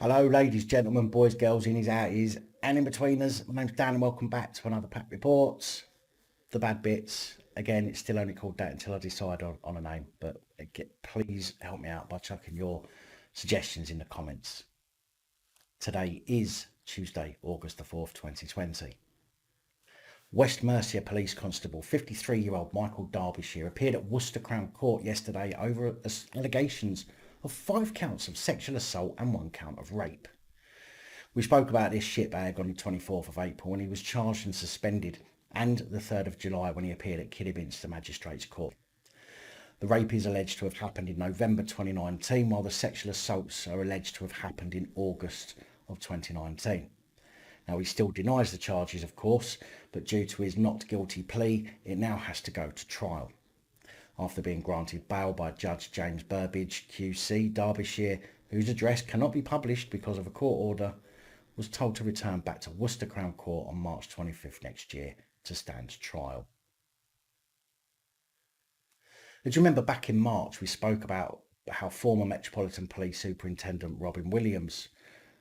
Hello, ladies, gentlemen, boys, girls, innies, outies, and in-betweeners. My name's Dan and welcome back to another PAP Reports. The bad bits. Again, it's still only called that until I decide on a name, but please help me out by chucking your suggestions in the comments. Today is Tuesday, August the 4th, 2020. West Mercia Police Constable 53-year-old Michael Derbyshire appeared at Worcester Crown Court yesterday over allegations of 5 counts of sexual assault and 1 count of rape. We spoke about this shitbag on the 24th of April when he was charged and suspended, and the 3rd of July when he appeared at Kidderminster Magistrates Court. The rape is alleged to have happened in November 2019, while the sexual assaults are alleged to have happened in August of 2019. Now, he still denies the charges, of course, but due to his not guilty plea, it now has to go to trial. After being granted bail by Judge James Burbidge, QC, Derbyshire, whose address cannot be published because of a court order, was told to return back to Worcester Crown Court on March 25th next year to stand trial. Do you remember back in March we spoke about how former Metropolitan Police Superintendent Robin Williams,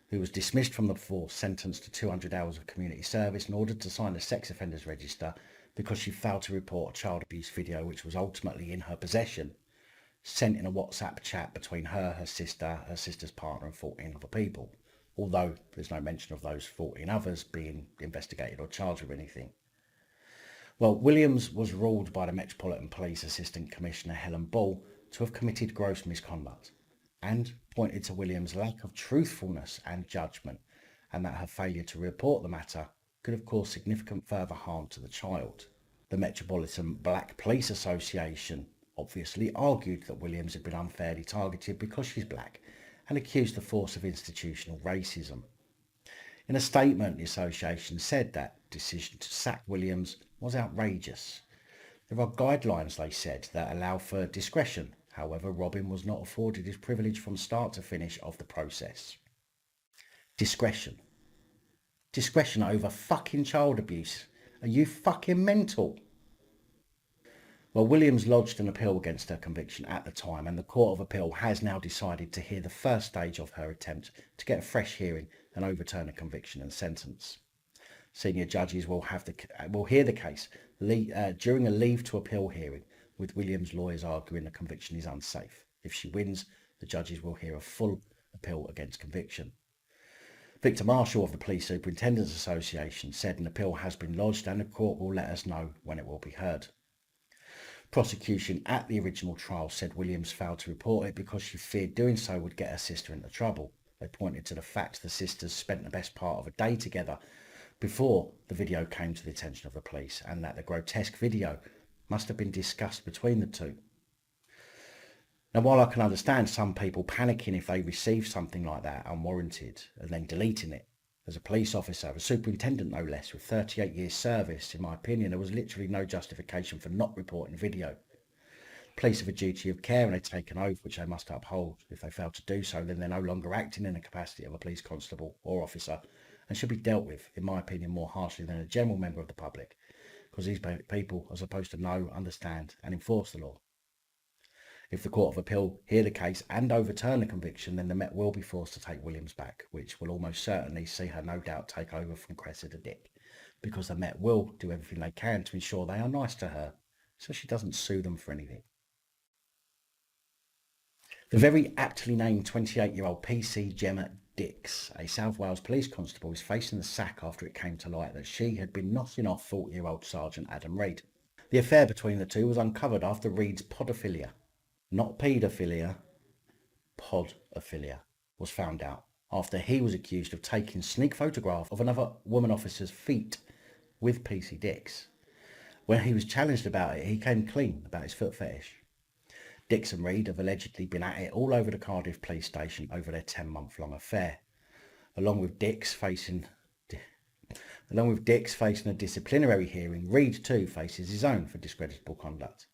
who was dismissed from the force, sentenced to 200 hours of community service and ordered to sign the sex offenders register because she failed to report a child abuse video which was ultimately in her possession, sent in a WhatsApp chat between her sister's partner and 14 other people, although there's no mention of those 14 others being investigated or charged with anything. Well, Williams was ruled by the Metropolitan Police Assistant Commissioner Helen Ball to have committed gross misconduct, and pointed to Williams' lack of truthfulness and judgment, and that her failure to report the matter could have caused significant further harm to the child. The Metropolitan Black Police Association obviously argued that Williams had been unfairly targeted because she's black, and accused the force of institutional racism. In a statement, the association said that decision to sack Williams was outrageous. There are guidelines, they said, that allow for discretion. However, Robin was not afforded his privilege from start to finish of the process. Discretion. Discretion over fucking child abuse. Are you fucking mental? Well, Williams lodged an appeal against her conviction at the time, and the Court of Appeal has now decided to hear the first stage of her attempt to get a fresh hearing and overturn a conviction and sentence. Senior judges will hear the case during a leave to appeal hearing, with Williams' lawyers arguing the conviction is unsafe. If she wins, the judges will hear a full appeal against conviction. Victor Marshall of the Police Superintendents Association said an appeal has been lodged and the court will let us know when it will be heard. Prosecution at the original trial said Williams failed to report it because she feared doing so would get her sister into trouble. They pointed to the fact the sisters spent the best part of a day together before the video came to the attention of the police, and that the grotesque video must have been discussed between the two. Now, while I can understand some people panicking if they receive something like that unwarranted and then deleting it, as a police officer, a superintendent no less, with 38 years service, in my opinion, there was literally no justification for not reporting video. Police have a duty of care and they take an oath which they must uphold. If they fail to do so, then they're no longer acting in the capacity of a police constable or officer and should be dealt with, in my opinion, more harshly than a general member of the public, because these people are supposed to know, understand and enforce the law. If the Court of Appeal hear the case and overturn the conviction, then the Met will be forced to take Williams back, which will almost certainly see her no doubt take over from Cressida Dick, because the Met will do everything they can to ensure they are nice to her, so she doesn't sue them for anything. The very aptly named 28-year-old PC Gemma Dicks, a South Wales police constable, is facing the sack after it came to light that she had been knocking off 40-year-old Sergeant Adam Reid. The affair between the two was uncovered after Reid's podophilia, not paedophilia, podophilia, was found out after he was accused of taking sneak photographs of another woman officer's feet with PC Dicks. When he was challenged about it, he came clean about his foot fetish. Dicks and Reid have allegedly been at it all over the Cardiff police station over their 10-month-long affair. Along with Dicks facing a disciplinary hearing, Reid too faces his own for discreditable conduct.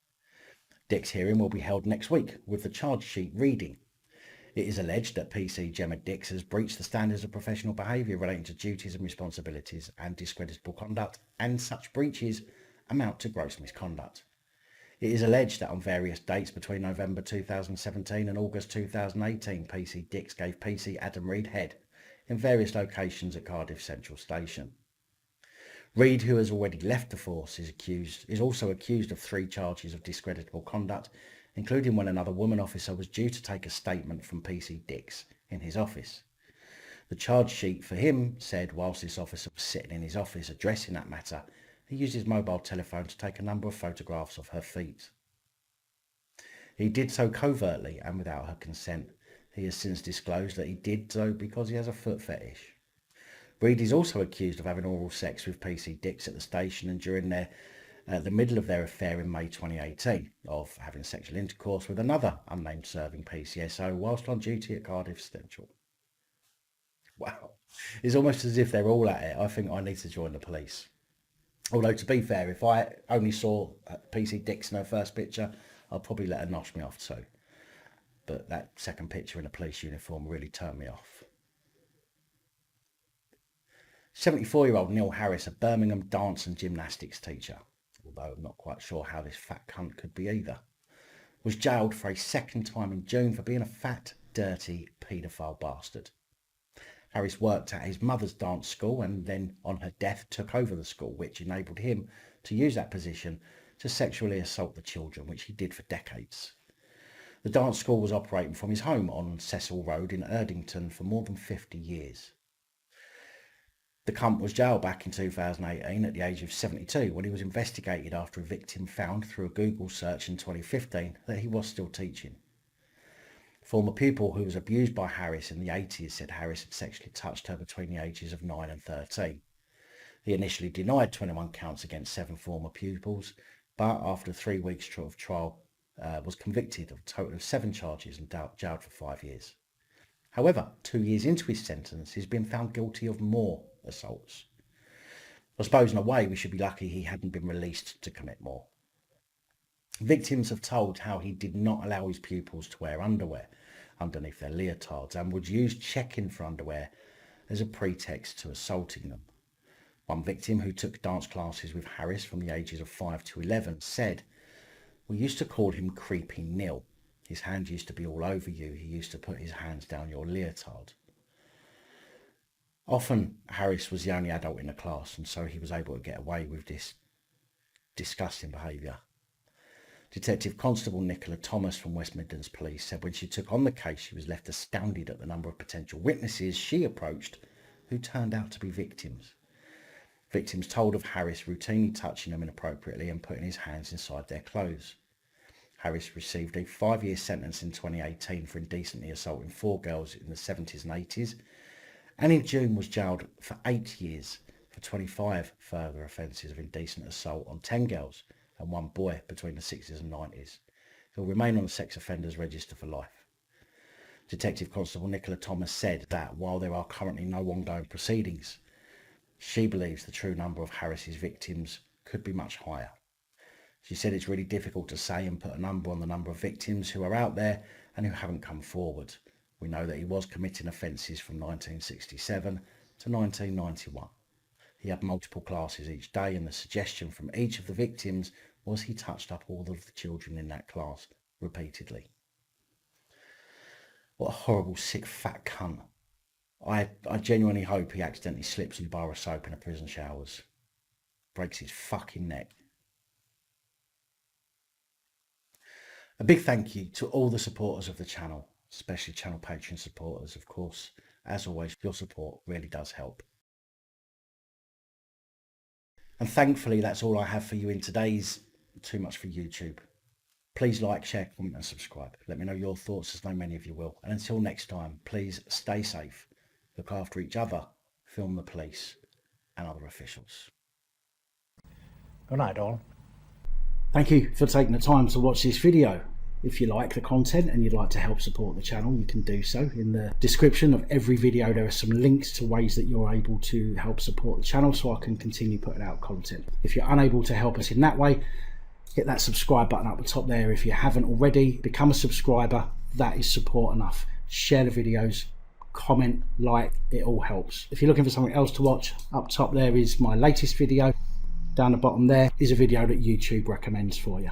Dicks' hearing will be held next week, with the charge sheet reading. It is alleged that PC Gemma Dicks has breached the standards of professional behaviour relating to duties and responsibilities and discreditable conduct, and such breaches amount to gross misconduct. It is alleged that on various dates between November 2017 and August 2018, PC Dicks gave PC Adam Reid head in various locations at Cardiff Central Station. Reid, who has already left the force, is also accused of 3 charges of discreditable conduct, including when another woman officer was due to take a statement from PC Dicks in his office. The charge sheet for him said whilst this officer was sitting in his office addressing that matter, he used his mobile telephone to take a number of photographs of her feet. He did so covertly and without her consent. He has since disclosed that he did so because he has a foot fetish. Reid is also accused of having oral sex with PC Dicks at the station and during the middle of their affair in May 2018, of having sexual intercourse with another unnamed serving PCSO whilst on duty at Cardiff Central. Wow, it's almost as if they're all at it. I think I need to join the police. Although, to be fair, if I only saw PC Dicks in her first picture, I'd probably let her nosh me off too. But that second picture in a police uniform really turned me off. 74-year-old Neil Harris, a Birmingham dance and gymnastics teacher, although I'm not quite sure how this fat cunt could be either, was jailed for a second time in June for being a fat, dirty paedophile bastard. Harris worked at his mother's dance school and then, on her death, took over the school, which enabled him to use that position to sexually assault the children, which he did for decades. The dance school was operating from his home on Cecil Road in Erdington for more than 50 years. The cunt was jailed back in 2018 at the age of 72 when he was investigated after a victim found through a Google search in 2015 that he was still teaching. A former pupil who was abused by Harris in the 80s said Harris had sexually touched her between the ages of 9 and 13. He initially denied 21 counts against 7 former pupils, but after 3 weeks of trial was convicted of a total of 7 charges and jailed for 5 years. However, 2 years into his sentence, he's been found guilty of more assaults. I suppose in a way we should be lucky he hadn't been released to commit more. Victims have told how he did not allow his pupils to wear underwear underneath their leotards and would use checking for underwear as a pretext to assaulting them. One victim who took dance classes with Harris from the ages of 5 to 11 said, "We used to call him Creepy Neil. His hand used to be all over you. He used to put his hands down your leotard." Often Harris was the only adult in the class, and so he was able to get away with this disgusting behaviour. Detective Constable Nicola Thomas from West Midlands Police said when she took on the case she was left astounded at the number of potential witnesses she approached who turned out to be victims. Victims told of Harris routinely touching them inappropriately and putting his hands inside their clothes. Harris received a 5-year sentence in 2018 for indecently assaulting 4 girls in the 70s and 80s, and in June was jailed for 8 years for 25 further offences of indecent assault on 10 girls and 1 boy between the 60s and 90s. He'll remain on the sex offenders register for life. Detective Constable Nicola Thomas said that while there are currently no ongoing proceedings, she believes the true number of Harris's victims could be much higher. She said it's really difficult to say and put a number on the number of victims who are out there and who haven't come forward. We know that he was committing offences from 1967 to 1991. He had multiple classes each day, and the suggestion from each of the victims was he touched up all of the children in that class repeatedly. What a horrible, sick, fat cunt. I genuinely hope he accidentally slips in a bar of soap in a prison showers. Breaks his fucking neck. A big thank you to all the supporters of the channel, especially channel Patreon supporters, of course. As always, your support really does help. And thankfully, that's all I have for you in today's Too Much for YouTube. Please like, share, comment and subscribe. Let me know your thoughts, as know many of you will. And until next time, please stay safe, look after each other, film the police and other officials. Good night, all. Thank you for taking the time to watch this video. If you like the content and you'd like to help support the channel, you can do so. In the description of every video there are some links to ways that you're able to help support the channel so I can continue putting out content. If you're unable to help us in that way, hit that subscribe button up the top there. If you haven't already, become a subscriber. That is support enough. Share the videos, comment, like, it all helps. If you're looking for something else to watch, up top there is my latest video. Down the bottom there is a video that YouTube recommends for you.